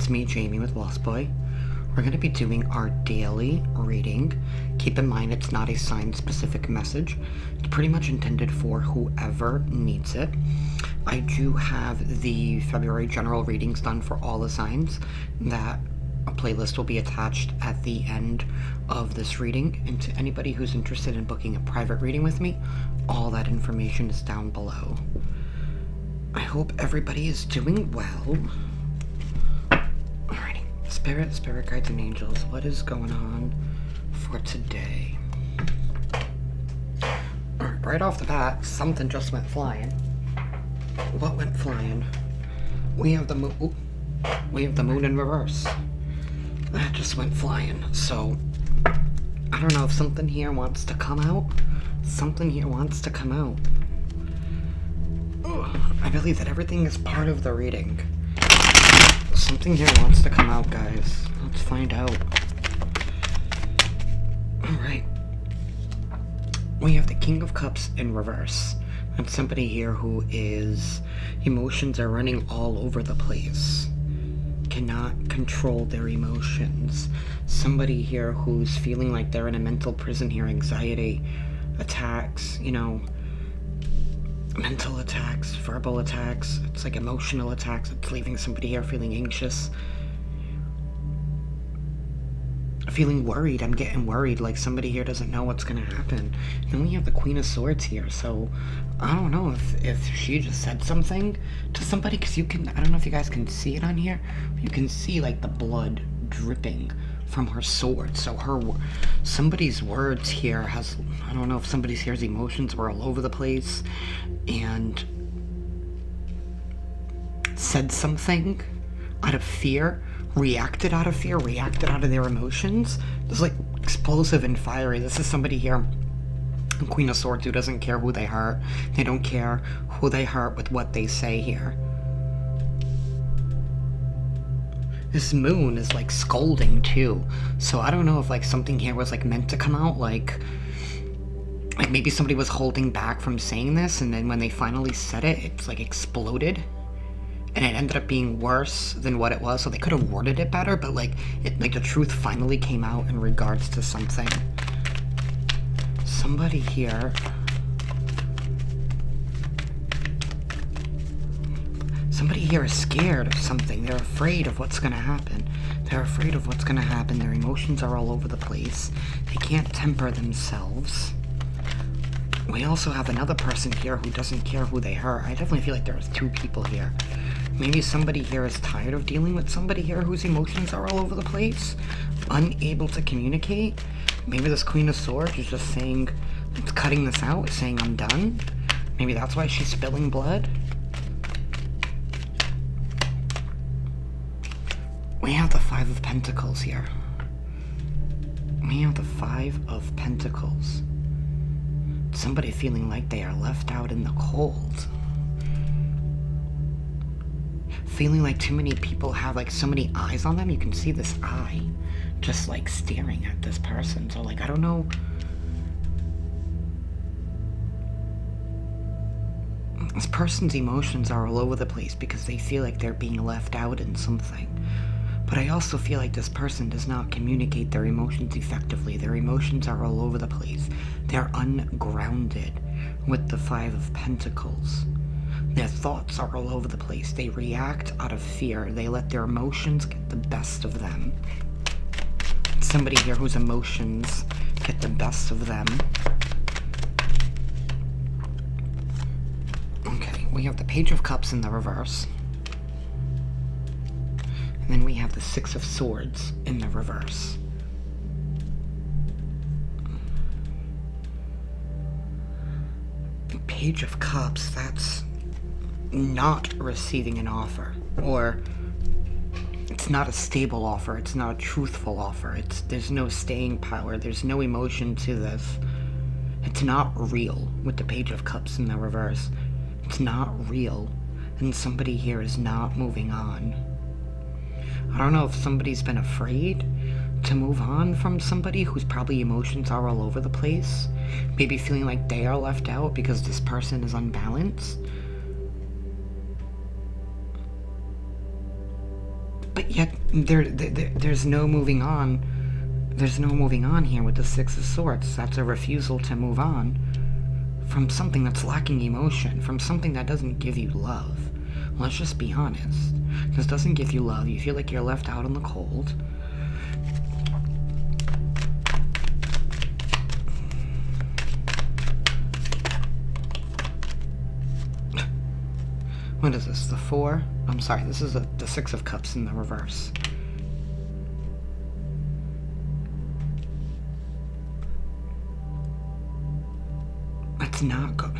it's me, Jamie with Lost Boy. We're going to be doing our daily reading. Keep in mind it's not a sign-specific message. It's pretty much intended for whoever needs it. I do have the February general readings done for all the signs. That a playlist will be attached at the end of this reading. And to anybody who's interested in booking a private reading with me, all that information is down below. I hope everybody is doing well. Alrighty. Spirit guides and angels, what is going on for today? Alright, right off the bat, something just went flying. What went flying? We have the moon. We have the moon in reverse. That just went flying. So, I don't know if something here wants to come out. Something here wants to come out. I believe that everything is part of the reading. Something here wants to come out, guys. Let's find out. Alright. We have the King of Cups in reverse. And somebody here who is... emotions are running all over the place. Cannot control their emotions. Somebody here who's feeling like they're in a mental prison here. Anxiety attacks, you know... mental attacks, verbal attacks, it's like emotional attacks. It's leaving somebody here feeling anxious, feeling worried. I'm getting worried, like somebody here doesn't know what's gonna happen. And we have the Queen of Swords here, so I don't know if she just said something to somebody, because you can, I don't know if you guys can see it on here, but you can see like the blood dripping from her sword. So somebody's words here has, I don't know if somebody's here's emotions were all over the place and said something out of fear, reacted out of fear, reacted out of their emotions. It's like explosive and fiery. This is somebody here, Queen of Swords, who doesn't care who they hurt. They don't care who they hurt with what they say here. This moon is like scolding too, so I don't know if like something here was like meant to come out, like maybe somebody was holding back from saying this, and then when they finally said it, it's like exploded, and it ended up being worse than what it was. So they could have worded it better, but like the truth finally came out in regards to something. Somebody here. Somebody here is scared of something. They're afraid of what's gonna happen. They're afraid of what's gonna happen. Their emotions are all over the place. They can't temper themselves. We also have another person here who doesn't care who they hurt. I definitely feel like there's two people here. Maybe somebody here is tired of dealing with somebody here whose emotions are all over the place, unable to communicate. Maybe this Queen of Swords is just saying, it's cutting this out, saying I'm done. Maybe that's why she's spilling blood. We have the Five of Pentacles here. We have the Five of Pentacles. Somebody feeling like they are left out in the cold. Feeling like too many people have like so many eyes on them. You can see this eye just like staring at this person. So like, I don't know. This person's emotions are all over the place because they feel like they're being left out in something. But I also feel like this person does not communicate their emotions effectively. Their emotions are all over the place. They're ungrounded with the Five of Pentacles. Their thoughts are all over the place. They react out of fear. They let their emotions get the best of them. Somebody here whose emotions get the best of them. Okay, we have the Page of Cups in the reverse. And then we have the Six of Swords in the reverse. The Page of Cups, that's not receiving an offer. Or it's not a stable offer. It's not a truthful offer. There's no staying power. There's no emotion to this. It's not real with the Page of Cups in the reverse. It's not real. And somebody here is not moving on. I don't know if somebody's been afraid to move on from somebody whose probably emotions are all over the place. Maybe feeling like they are left out because this person is unbalanced. But yet, there's no moving on. There's no moving on here with the Six of Swords. That's a refusal to move on from something that's lacking emotion, from something that doesn't give you love. Let's just be honest. This doesn't give you love. You feel like you're left out in the cold. What is this? The Four? I'm sorry, this is the Six of Cups in the reverse. That's not good.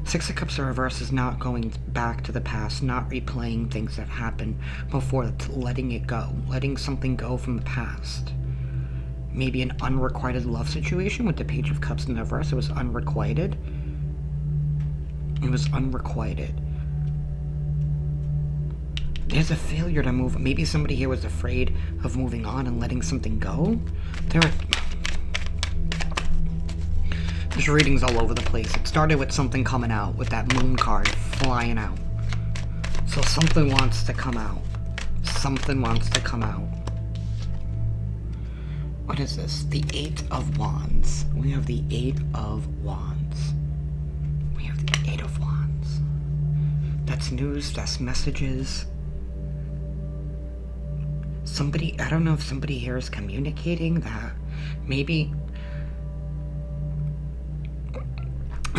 Six of Cups in reverse is not going back to the past, not replaying things that happened before. It's letting it go. Letting something go from the past. Maybe an unrequited love situation with the Page of Cups in the reverse. It was unrequited. It was unrequited. There's a failure to move. Maybe somebody here was afraid of moving on and letting something go. This reading's all over the place. It started with something coming out, with that moon card flying out. So something wants to come out. Something wants to come out. What is this? The Eight of Wands. We have the Eight of Wands. We have the Eight of Wands. That's news, that's messages. Somebody, I don't know if somebody here is communicating that maybe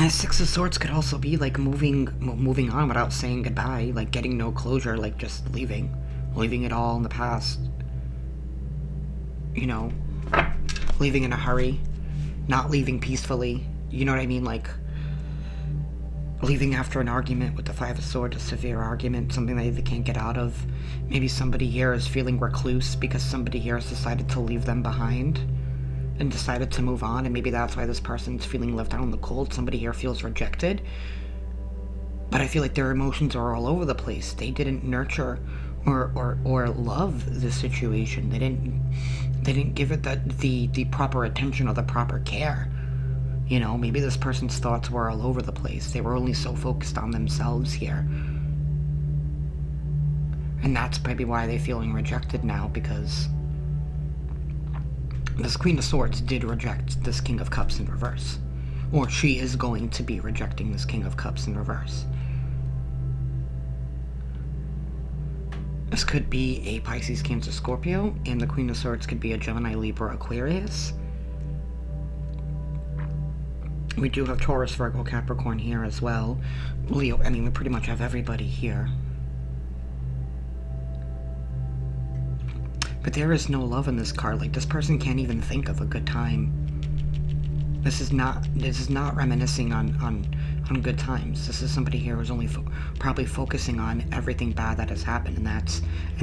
Six of Swords could also be like moving on without saying goodbye, like getting no closure, like just leaving it all in the past. You know, leaving in a hurry, not leaving peacefully. You know what I mean? Like leaving after an argument with the Five of Swords, a severe argument, something that they can't get out of. Maybe somebody here is feeling recluse because somebody here has decided to leave them behind and decided to move on, and maybe that's why this person's feeling left out in the cold. Somebody here feels rejected, but I feel like their emotions are all over the place. They didn't nurture or love the situation. They didn't give it the proper attention or the proper care. You know, maybe this person's thoughts were all over the place. They were only so focused on themselves here. And that's maybe why they're feeling rejected now, because this Queen of Swords did reject this King of Cups in reverse. Or she is going to be rejecting this King of Cups in reverse. This could be a Pisces, Cancer, Scorpio, and the Queen of Swords could be a Gemini, Libra, Aquarius. We do have Taurus, Virgo, Capricorn here as well. Leo, I mean, we pretty much have everybody here. But there is no love in this card. Like, this person can't even think of a good time. This is not reminiscing on good times. This is somebody here who's only probably focusing on everything bad that has happened, and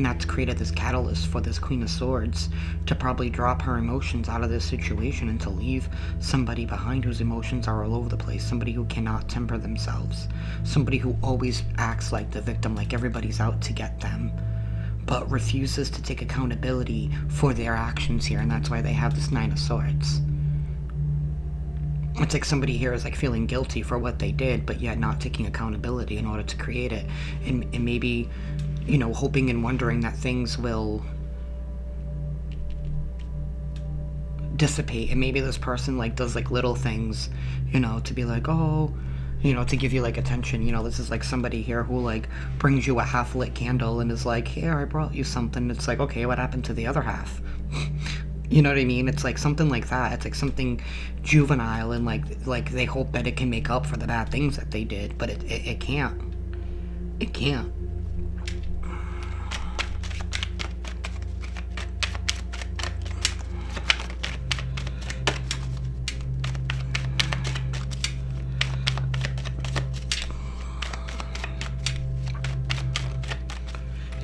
that's created this catalyst for this Queen of Swords to probably drop her emotions out of this situation and to leave somebody behind whose emotions are all over the place, somebody who cannot temper themselves, somebody who always acts like the victim, like everybody's out to get them, but refuses to take accountability for their actions here, and that's why they have this Nine of Swords. It's like somebody here is like feeling guilty for what they did, but yet not taking accountability in order to create it. And maybe, you know, hoping and wondering that things will dissipate. And maybe this person like does like little things, you know, to be like, oh, you know, to give you like attention. You know, this is like somebody here who like brings you a half-lit candle and is like, here, I brought you something. It's like, okay, what happened to the other half? You know what I mean? It's like something like that. It's like something juvenile, and like they hope that it can make up for the bad things that they did, but it can't. It can't.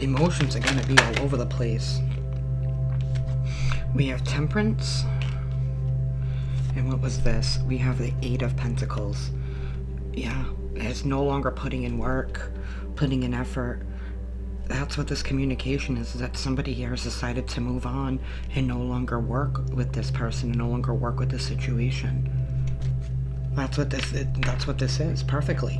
Emotions are gonna be all over the place. We have Temperance, and what was this? We have the Eight of Pentacles. Yeah, it's no longer putting in work, putting in effort. That's what this communication is that somebody here has decided to move on and no longer work with this person, and no longer work with this situation. That's what this is, perfectly.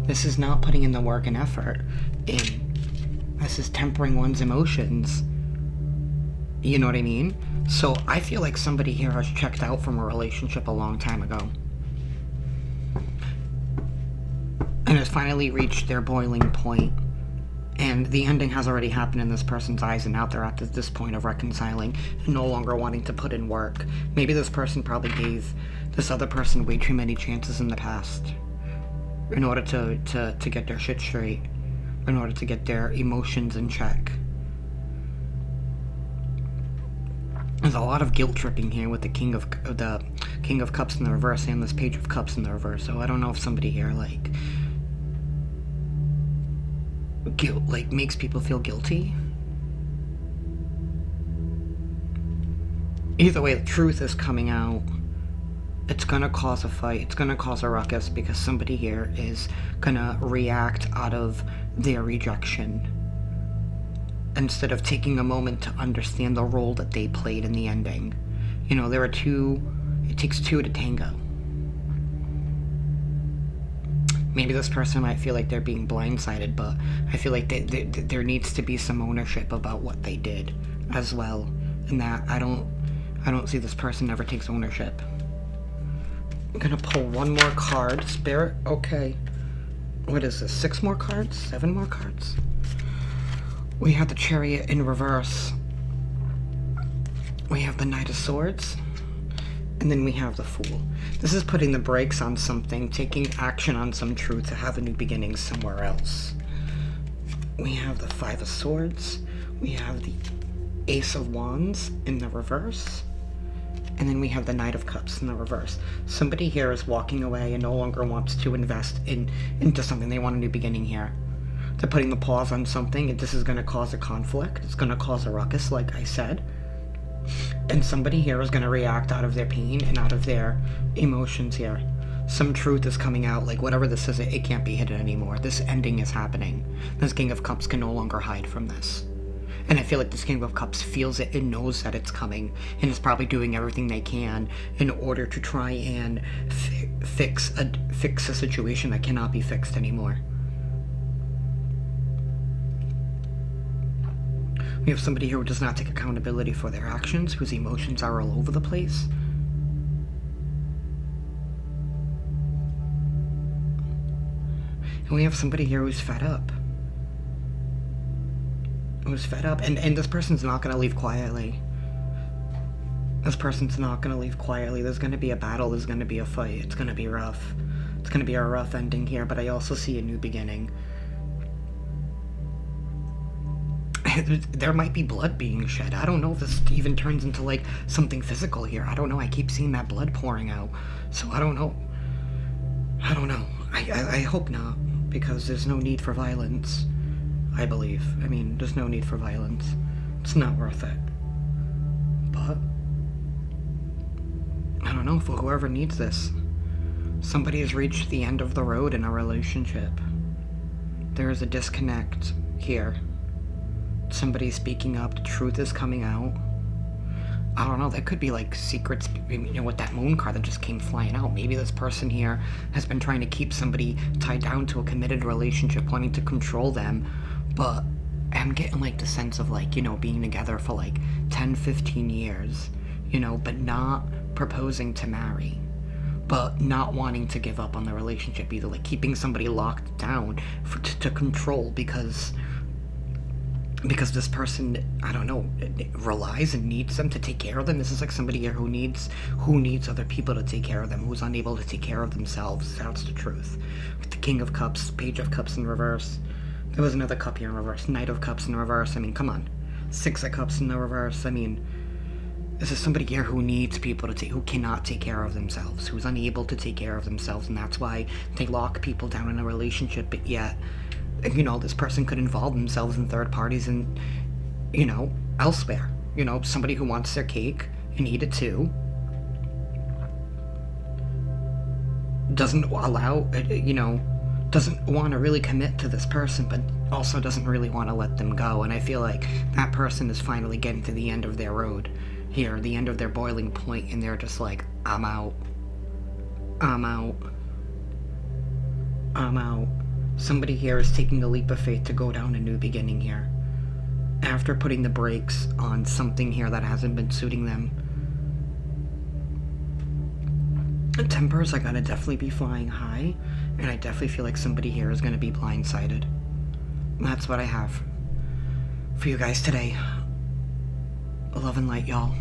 This is not putting in the work and effort in This is tempering one's emotions. You know what I mean? So I feel like somebody here has checked out from a relationship a long time ago. And has finally reached their boiling point. And the ending has already happened in this person's eyes, and now they're at this point of reconciling and no longer wanting to put in work. Maybe this person probably gave this other person way too many chances in the past in order to get their shit straight, in order to get their emotions in check. There's a lot of guilt tripping here with the King of Cups in the reverse and this Page of Cups in the reverse. So I don't know if somebody here makes people feel guilty. Either way, the truth is coming out. It's gonna cause a fight. It's gonna cause a ruckus because somebody here is gonna react out of their rejection instead of taking a moment to understand the role that they played in the ending. You know, there are two. It takes two to tango. Maybe this person might feel like they're being blindsided, but I feel like there needs to be some ownership about what they did as well. And that I don't see this person ever takes ownership. I'm gonna pull one more card. Spirit, okay. What is this? 6 more cards? 7 more cards? We have the Chariot in reverse. We have the Knight of Swords. And then we have the Fool. This is putting the brakes on something, taking action on some truth to have a new beginning somewhere else. We have the 5 of Swords. We have the Ace of Wands in the reverse. And then we have the Knight of Cups in the reverse. Somebody here is walking away and no longer wants to invest into something. They want a new beginning here. They're putting the pause on something, and this is going to cause a conflict. It's going to cause a ruckus, like I said. And somebody here is going to react out of their pain and out of their emotions here. Some truth is coming out, like whatever this is, it can't be hidden anymore. This ending is happening. This King of Cups can no longer hide from this. And I feel like this King of Cups feels it and knows that it's coming, and is probably doing everything they can in order to try and fix a situation that cannot be fixed anymore. We have somebody here who does not take accountability for their actions, whose emotions are all over the place. And we have somebody here who's fed up. And this person's not going to leave quietly. This person's not going to leave quietly. There's going to be a battle. There's going to be a fight. It's going to be rough. It's going to be a rough ending here, but I also see a new beginning. There might be blood being shed. I don't know if this even turns into like something physical here. I don't know. I keep seeing that blood pouring out. So I don't know. I hope not, because there's no need for violence, I believe. I mean, there's no need for violence. It's not worth it. But I don't know, for whoever needs this. Somebody has reached the end of the road in a relationship. There is a disconnect here. Somebody's speaking up, the truth is coming out. I don't know, there could be like secrets, you know, with that moon card that just came flying out. Maybe this person here has been trying to keep somebody tied down to a committed relationship, wanting to control them, but I'm getting like the sense of like, you know, being together for like 10, 15 years, you know, but not proposing to marry, but not wanting to give up on the relationship either, like keeping somebody locked down to control because this person, I don't know, relies and needs them to take care of them. This is like somebody here who needs other people to take care of them, who's unable to take care of themselves. That's the truth. With the King of Cups, Page of Cups in reverse. There was another cup here in reverse. Knight of Cups in reverse. I mean, come on. 6 of Cups in the reverse. I mean, this is somebody here who needs people who cannot take care of themselves, who's unable to take care of themselves, and that's why they lock people down in a relationship, but yet, you know, this person could involve themselves in third parties and, you know, elsewhere. You know, somebody who wants their cake and eat it too. Doesn't allow, you know, doesn't want to really commit to this person, but also doesn't really want to let them go. And I feel like that person is finally getting to the end of their road here, the end of their boiling point, and they're just like, I'm out. Somebody here is taking a leap of faith to go down a new beginning here. After putting the brakes on something here that hasn't been suiting them. The tempers are going to definitely be flying high, and I definitely feel like somebody here is going to be blindsided. That's what I have for you guys today. Love and light, y'all.